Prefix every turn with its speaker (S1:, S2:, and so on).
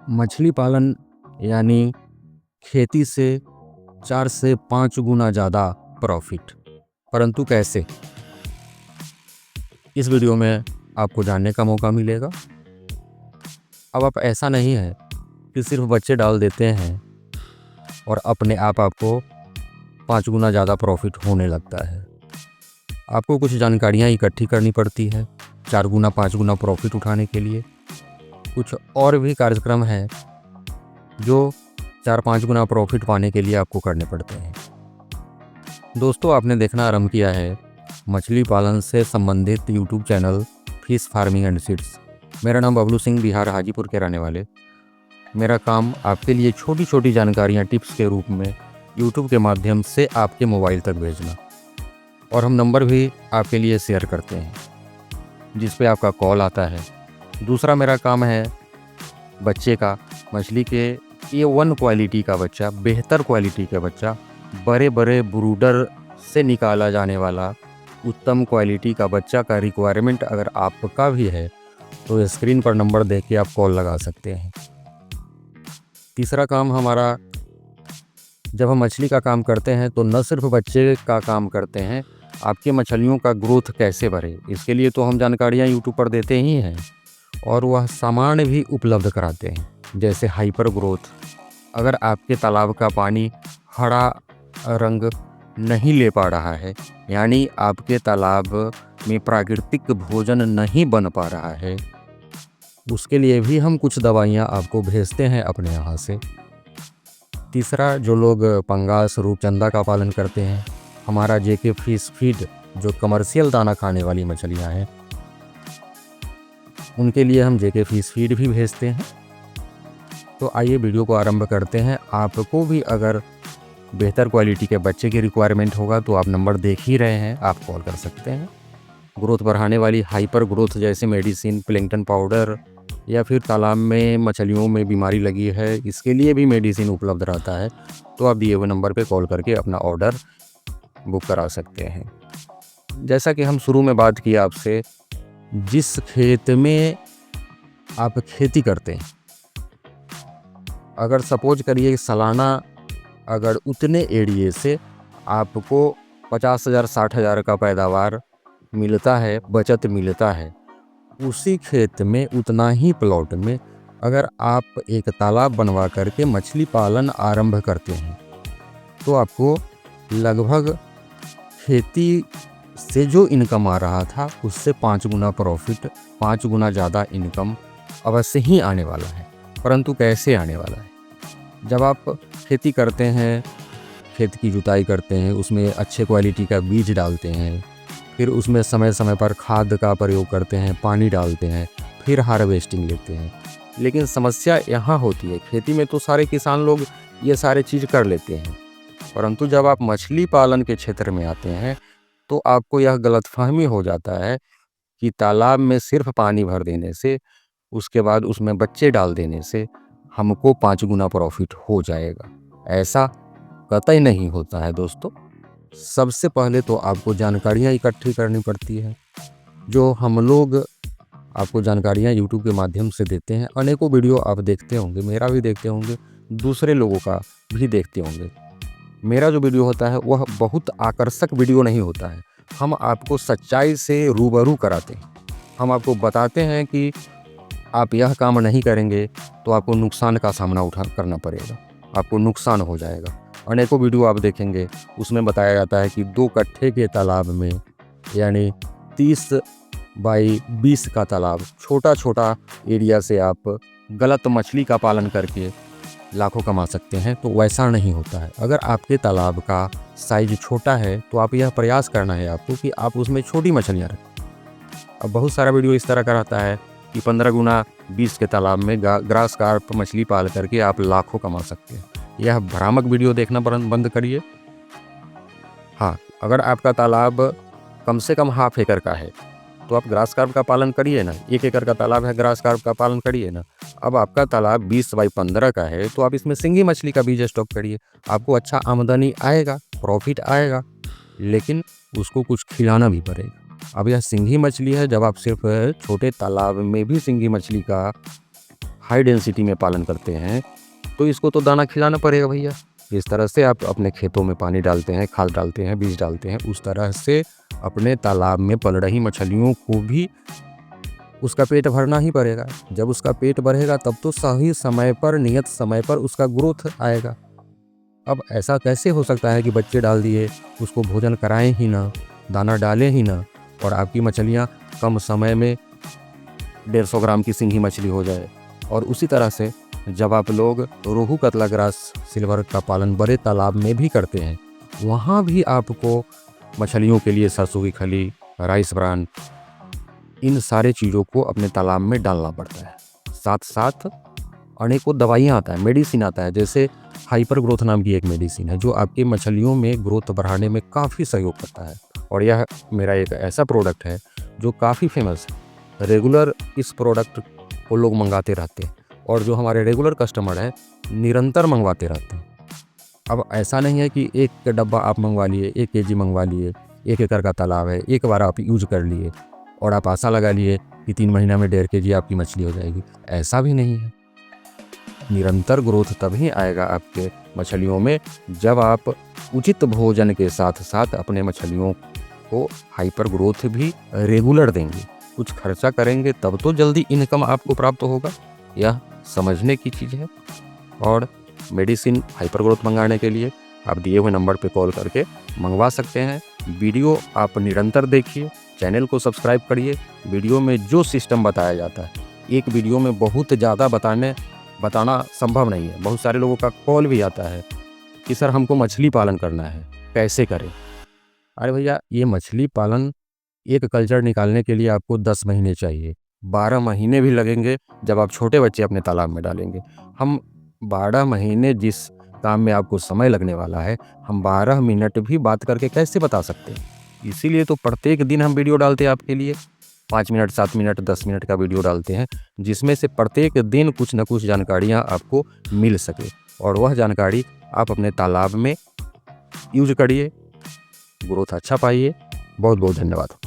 S1: मछली पालन यानी खेती से 4 से 5 गुना ज़्यादा प्रॉफिट, परंतु कैसे? इस वीडियो में आपको जानने का मौका मिलेगा। अब आप ऐसा नहीं है कि सिर्फ बच्चे डाल देते हैं और अपने आप आपको 5 गुना ज़्यादा प्रॉफिट होने लगता है। आपको कुछ जानकारियाँ इकट्ठी करनी पड़ती है 4 गुना 5 गुना प्रॉफिट उठाने के लिए। कुछ और भी कार्यक्रम हैं जो 4-5 गुना प्रॉफिट पाने के लिए आपको करने पड़ते हैं। दोस्तों, आपने देखना आरंभ किया है मछली पालन से संबंधित YouTube channel fish farming and seeds. मेरा नाम बबलू सिंह, बिहार हाजीपुर के रहने वाले। मेरा काम आपके लिए छोटी छोटी जानकारियाँ टिप्स के रूप में यूट्यूब के माध्यम से आपके मोबाइल तक भेजना, और हम नंबर भी आपके लिए शेयर करते हैं जिस पे आपका कॉल आता है। दूसरा मेरा काम है बच्चे का, मछली के A1 क्वालिटी का बच्चा, बेहतर क्वालिटी का बच्चा, बड़े बड़े ब्रूडर से निकाला जाने वाला उत्तम क्वालिटी का बच्चा का रिक्वायरमेंट अगर आपका भी है तो स्क्रीन पर नंबर देख के आप कॉल लगा सकते हैं। तीसरा काम हमारा, जब हम मछली का काम करते हैं तो न सिर्फ बच्चे का काम करते हैं, आपके मछलियों का ग्रोथ कैसे बढ़े इसके लिए तो हम जानकारियाँ यूट्यूब पर देते ही हैं, और वह सामान भी उपलब्ध कराते हैं, जैसे हाइपर ग्रोथ। अगर आपके तालाब का पानी हरा रंग नहीं ले पा रहा है, यानी आपके तालाब में प्राकृतिक भोजन नहीं बन पा रहा है, उसके लिए भी हम कुछ दवाइयाँ आपको भेजते हैं अपने यहाँ से। तीसरा, जो लोग पंगास रूपचंदा का पालन करते हैं, हमारा जेके फिश फीड जो कमर्शियल दाना खाने वाली मछलियाँ हैं, उनके लिए हम जेके फिश फीड भी भेजते हैं। तो आइए वीडियो को आरंभ करते हैं। आपको भी अगर बेहतर क्वालिटी के बच्चे की रिक्वायरमेंट होगा तो आप नंबर देख ही रहे हैं, आप कॉल कर सकते हैं। ग्रोथ बढ़ाने वाली हाइपर ग्रोथ जैसे मेडिसिन, प्लैंकटन पाउडर, या फिर तालाब में मछलियों में बीमारी लगी है, इसके लिए भी मेडिसिन उपलब्ध रहता है। तो आप दिए हुए नंबर पे कॉल करके अपना ऑर्डर बुक करा सकते हैं। जैसा कि हम शुरू में बात किया आपसे, जिस खेत में आप खेती करते हैं, अगर सपोज करिए सालाना अगर उतने एरिए से आपको 50,000 60,000 का पैदावार मिलता है, बचत मिलता है, उसी खेत में उतना ही प्लॉट में अगर आप एक तालाब बनवा करके मछली पालन आरंभ करते हैं तो आपको लगभग खेती से जो इनकम आ रहा था उससे 5 गुना प्रॉफिट, 5 गुना ज़्यादा इनकम अवश्य ही आने वाला है। परंतु कैसे आने वाला है? जब आप खेती करते हैं, खेत की जुताई करते हैं, उसमें अच्छे क्वालिटी का बीज डालते हैं, फिर उसमें समय समय पर खाद का प्रयोग करते हैं, पानी डालते हैं, फिर हार्वेस्टिंग लेते हैं। लेकिन समस्या यहाँ होती है, खेती में तो सारे किसान लोग ये सारे चीज़ कर लेते हैं, परंतु जब आप मछली पालन के क्षेत्र में आते हैं तो आपको यह गलतफहमी हो जाता है कि तालाब में सिर्फ पानी भर देने से, उसके बाद उसमें बच्चे डाल देने से हमको 5 गुना प्रॉफिट हो जाएगा। ऐसा कतई नहीं होता है दोस्तों। सबसे पहले तो आपको जानकारियाँ इकट्ठी करनी पड़ती है, जो हम लोग आपको जानकारियाँ यूट्यूब के माध्यम से देते हैं। अनेकों वीडियो आप देखते होंगे, मेरा भी देखते होंगे, दूसरे लोगों का भी देखते होंगे। मेरा जो वीडियो होता है वह बहुत आकर्षक वीडियो नहीं होता है। हम आपको सच्चाई से रूबरू कराते हैं। हम आपको बताते हैं कि आप यह काम नहीं करेंगे तो आपको नुकसान का सामना करना पड़ेगा, आपको नुकसान हो जाएगा। अनेकों वीडियो आप देखेंगे, उसमें बताया जाता है कि 2 कट्ठे के तालाब में, यानी 30 बाई 20 का तालाब, छोटा छोटा एरिया से आप गलत मछली का पालन करके लाखों कमा सकते हैं। तो वैसा नहीं होता है। अगर आपके तालाब का साइज छोटा है तो आप यह प्रयास करना है आपको कि आप उसमें छोटी मछलियाँ रखें। अब बहुत सारा वीडियो इस तरह का रहता है कि 15 गुना 20 के तालाब में ग्रास कार्प मछली पाल करके आप लाखों कमा सकते हैं। यह भ्रामक वीडियो देखना बंद करिए। हाँ, अगर आपका तालाब कम से कम ½ एकड़ का है तो आप ग्रास कार्प का पालन करिए ना। 1 एकड़ का तालाब है, ग्रास कार्प का पालन करिए ना। अब आपका तालाब 20 बाई 15 का है तो आप इसमें सिंगी मछली का बीज स्टॉक करिए। आपको अच्छा आमदनी आएगा, प्रॉफिट आएगा, लेकिन उसको कुछ खिलाना भी पड़ेगा। अब यह सिंगी मछली है, जब आप सिर्फ छोटे तालाब में भी सिंगी मछली का हाई डेंसिटी में पालन करते हैं तो इसको तो दाना खिलाना पड़ेगा भैया। जिस तरह से आप अपने खेतों में पानी डालते हैं, खाद डालते हैं, बीज डालते हैं, उस तरह से अपने तालाब में पल रही मछलियों को भी उसका पेट भरना ही पड़ेगा। जब उसका पेट भरेगा तब तो सही समय पर, नियत समय पर उसका ग्रोथ आएगा। अब ऐसा कैसे हो सकता है कि बच्चे डाल दिए, उसको भोजन कराएं ही ना, दाना डालें ही ना, और आपकी मछलियाँ कम समय में 150 ग्राम की सिंघी मछली हो जाए। और उसी तरह से जब आप लोग रोहू, कतला, ग्रास, सिल्वर का पालन बड़े तालाब में भी करते हैं, वहाँ भी आपको मछलियों के लिए सरसों की खली, राइस ब्रान, इन सारे चीज़ों को अपने तालाब में डालना पड़ता है। साथ साथ अनेकों दवाइयाँ आता है, मेडिसिन आता है, जैसे हाइपर ग्रोथ नाम की एक मेडिसिन है जो आपके मछलियों में ग्रोथ बढ़ाने में काफ़ी सहयोग करता है। और यह मेरा एक ऐसा प्रोडक्ट है जो काफ़ी फेमस है। रेगुलर इस प्रोडक्ट को लोग मंगाते रहते हैं और जो हमारे रेगुलर कस्टमर हैं निरंतर मंगवाते रहते हैं। अब ऐसा नहीं है कि एक डब्बा आप मंगवा लिए, 1 केजी मंगवा लिए, 1 एकड़ का तालाब है, एक बार आप यूज कर लिए और आप आशा लगा लिए कि 3 महीना में 1.5 केजी आपकी मछली हो जाएगी। ऐसा भी नहीं है। निरंतर ग्रोथ तभी आएगा आपके मछलियों में जब आप उचित भोजन के साथ साथ अपने मछलियों को हाइपर ग्रोथ भी रेगुलर देंगे। कुछ खर्चा करेंगे तब तो जल्दी इनकम आपको प्राप्त होगा। यह समझने की चीज़ है। और मेडिसिन हाइपर ग्रोथ मंगाने के लिए आप दिए हुए नंबर पे कॉल करके मंगवा सकते हैं। वीडियो आप निरंतर देखिए, चैनल को सब्सक्राइब करिए। वीडियो में जो सिस्टम बताया जाता है, एक वीडियो में बहुत ज़्यादा बताना संभव नहीं है। बहुत सारे लोगों का कॉल भी आता है कि सर हमको मछली पालन करना है, कैसे करें। अरे भैया, ये मछली पालन एक कल्चर निकालने के लिए आपको 10 महीने चाहिए, 12 महीने भी लगेंगे जब आप छोटे बच्चे अपने तालाब में डालेंगे। हम 12 महीने जिस काम में आपको समय लगने वाला है, हम 12 मिनट भी बात करके कैसे बता सकते हैं। इसीलिए तो प्रत्येक दिन हम वीडियो डालते हैं आपके लिए। 5 मिनट, 7 मिनट, 10 मिनट का वीडियो डालते हैं जिसमें से प्रत्येक दिन कुछ न कुछ जानकारियाँ आपको मिल सके और वह जानकारी आप अपने तालाब में यूज करिए, ग्रोथ अच्छा पाइए। बहुत बहुत धन्यवाद।